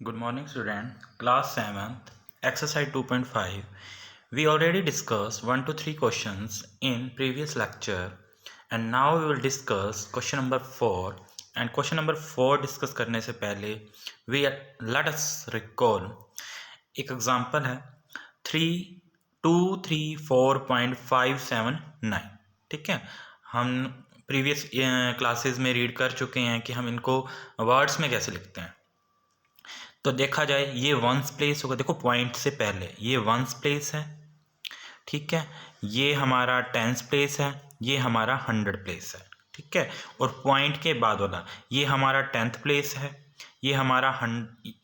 Good morning, student. Class 7th, exercise 2.5. We already discussed 1 to 3 questions in previous lecture, and now we will discuss question number 4. And question number 4 discuss करने से पहले let us recall एक example है 3,234.579. ठीक है, हम previous classes में read कर चुके हैं कि हम इनको वर्ड्स में कैसे लिखते हैं। तो देखा जाए ये वंस प्लेस होगा, देखो पॉइंट से पहले ये वंस प्लेस है, ठीक है, ये हमारा टेंस प्लेस है, ये हमारा 100 प्लेस है, ठीक है, और पॉइंट के बाद वाला ये हमारा 10th प्लेस है, ये हमारा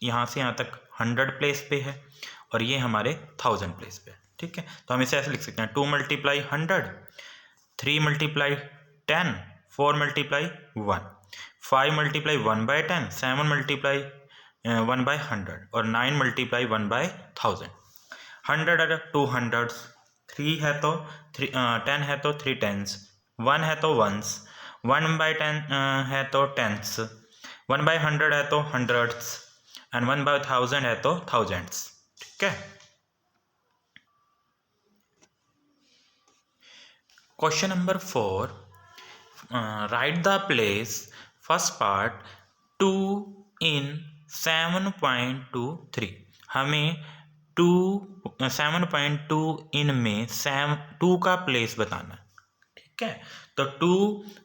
यहाँ से यहाँ तक 100 प्लेस पे है, और ये हमारे 1000 प्लेस पे, ठीक है। तो हम इसे ऐसे लिख सकते हैं 2 × 100, 3 × 10, 4 × 1, 5 × 1/10, 7 × 1/100 और 9 × 1/1000। 100 है 2 हंड्रेड्स, 3 है तो 10 है तो 3 टेंस, 1 है तो वंस, 1/10 है तो टेंस, 1/100 है तो हंड्रेड्स, एंड 1/1000 है तो थाउजेंड्स, ठीक है। Question number 4, right the place first part 2 in 7.23। हमें 7.2 इन में 2 का प्लेस बताना है, ठीक है। तो 2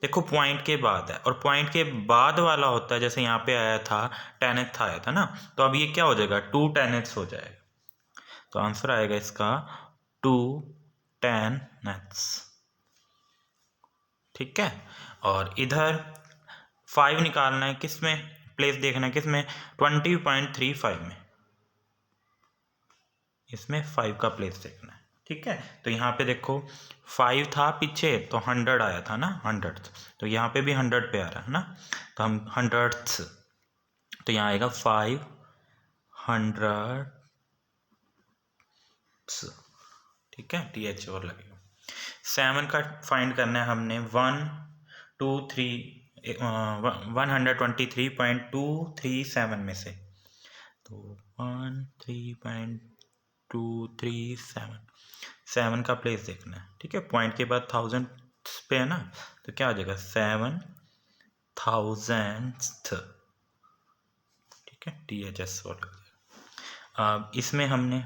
देखो पॉइंट के बाद है, और पॉइंट के बाद वाला होता है, जैसे यहाँ पे आया था 10th आया था ना, तो अब ये क्या हो जाएगा 2 10th हो जाएगा। तो आंसर आएगा इसका 2 10th, ठीक है। और इधर 5 निकालना है, किस में प्लेस देखना है, किस में 20.35 में, इसमें 5 का प्लेस देखना है, ठीक है। तो यहाँ पे देखो 5 था पीछे तो 100 आया था ना, 100, तो यहाँ पे भी 100 पे आ रहा है ना, तो हम 100, तो यहाँ आएगा 500, ठीक है, TH और लगेगा। 7 का फाइंड करना है हमने 123.237 में से, तो 13.237, 7 का प्लेस देखना है, ठीक है। पॉइंट के बाद 1000 पे है ना, तो क्या हो जाएगा 7000th, ठीक है, THS और लग जाएगा। अब इसमें हमने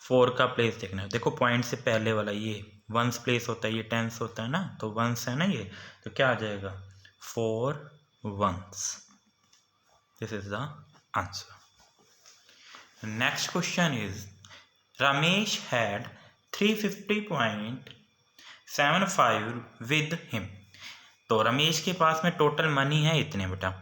4 का प्लेस देखना है, देखो पॉइंट से पहले वाला ये वंस प्लेस होता है, ये टेंस होता है ना, तो वंस है ना ये, तो क्या आ जाएगा 4 once. This is the answer. Next question is Ramesh had 350.75 with him। तो रमेश के पास में टोटल मनी है इतने बेटा,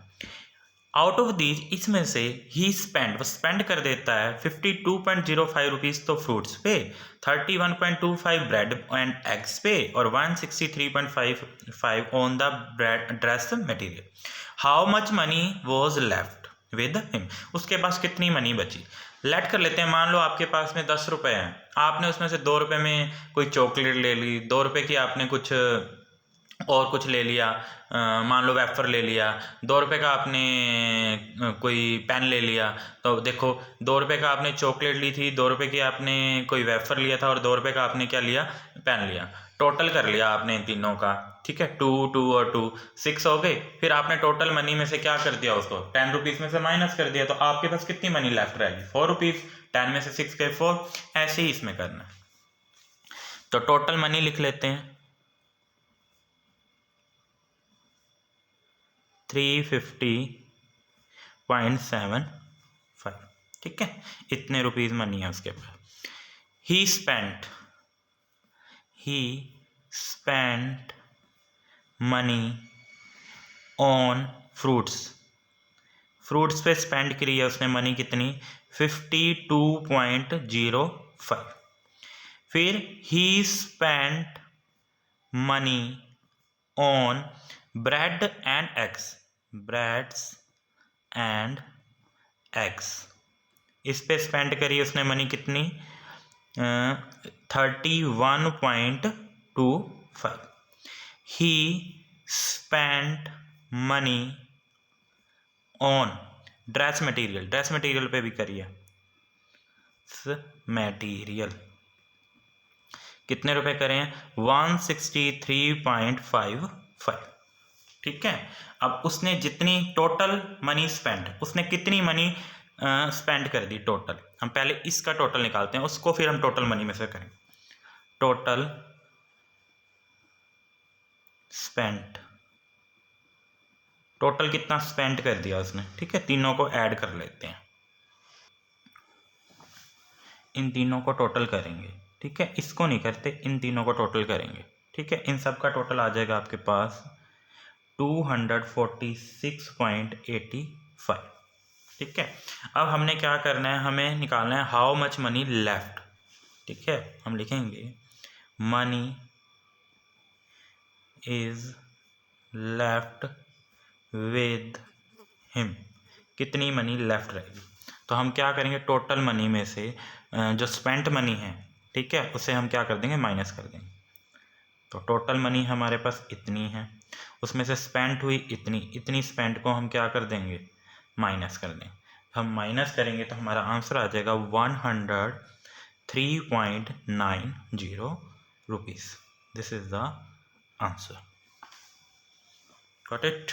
आउट ऑफ दीज इसमें से ही स्पेंड, वो स्पेंड कर देता है 52.05 रुपीज़ तो फ्रूट्स पे, 31.25 ब्रेड एंड एग्स पे, और 163.55 on the dress material. How much money was left with him, उसके पास कितनी मनी बची। लेट कर लेते हैं, मान लो आपके पास में 10 रुपये हैं, आपने उसमें से 2 रुपये में कोई चॉकलेट ले ली, 2 रुपये की आपने कुछ और कुछ ले लिया, मान लो वेफर ले लिया, 2 रुपये का आपने कोई पेन ले लिया, तो देखो 2 रुपये का आपने चॉकलेट ली थी, 2 रुपये की आपने कोई वेफर लिया था, और 2 रुपये का आपने क्या लिया, पेन लिया, टोटल कर लिया आपने इन तीनों का, ठीक है, 2 2 और 2 6 हो गए। फिर आपने टोटल मनी में से क्या कर दिया, उसको 10 रुपीज़ में से माइनस कर दिया, तो आपके पास कितनी मनी लेफ्ट रहेगी 4 रुपीज़, 10 में से 6 गए 4, ऐसे ही इसमें करना है। तो टोटल मनी लिख लेते हैं 350.75, ठीक है, इतने रुपीज़ मनी है उसके पास। He spent money on fruits पे स्पेंड करी है उसने मनी कितनी 52.05। फिर he spent money on breads and eggs, इस पे स्पेंड करी उसने मनी कितनी 31.25। He spent money on dress material पे भी करिए। मटेरियल कितने रुपए करें? 163.55। ठीक है। अब उसने जितनी टोटल मनी स्पेंड, उसने कितनी मनी स्पेंड कर दी टोटल, हम पहले इसका टोटल निकालते हैं, उसको फिर हम टोटल मनी में से करें। टोटल स्पेंड, टोटल कितना स्पेंड कर दिया उसने। ठीक है, तीनों को ऐड कर लेते हैं, इन तीनों को टोटल करेंगे। ठीक है, इसको नहीं करते, इन तीनों को टोटल करेंगे। ठीक है, इन सब का टोटल आ जाएगा आपके पास 246.85। ठीक है, अब हमने क्या करना है, हमें निकालना है हाउ मच मनी लेफ्ट। ठीक है, हम लिखेंगे money is left with him, कितनी मनी लेफ्ट रहेगी। तो हम क्या करेंगे, टोटल मनी में से जो स्पेंट मनी है, ठीक है, उसे हम क्या कर देंगे, माइनस कर देंगे। तो टोटल मनी हमारे पास इतनी है, उसमें से स्पेंट हुई इतनी स्पेंट को हम क्या कर देंगे, माइनस कर दें। हम माइनस करेंगे तो हमारा आंसर आ जाएगा 103.90 rupees. This is the answer. Got it.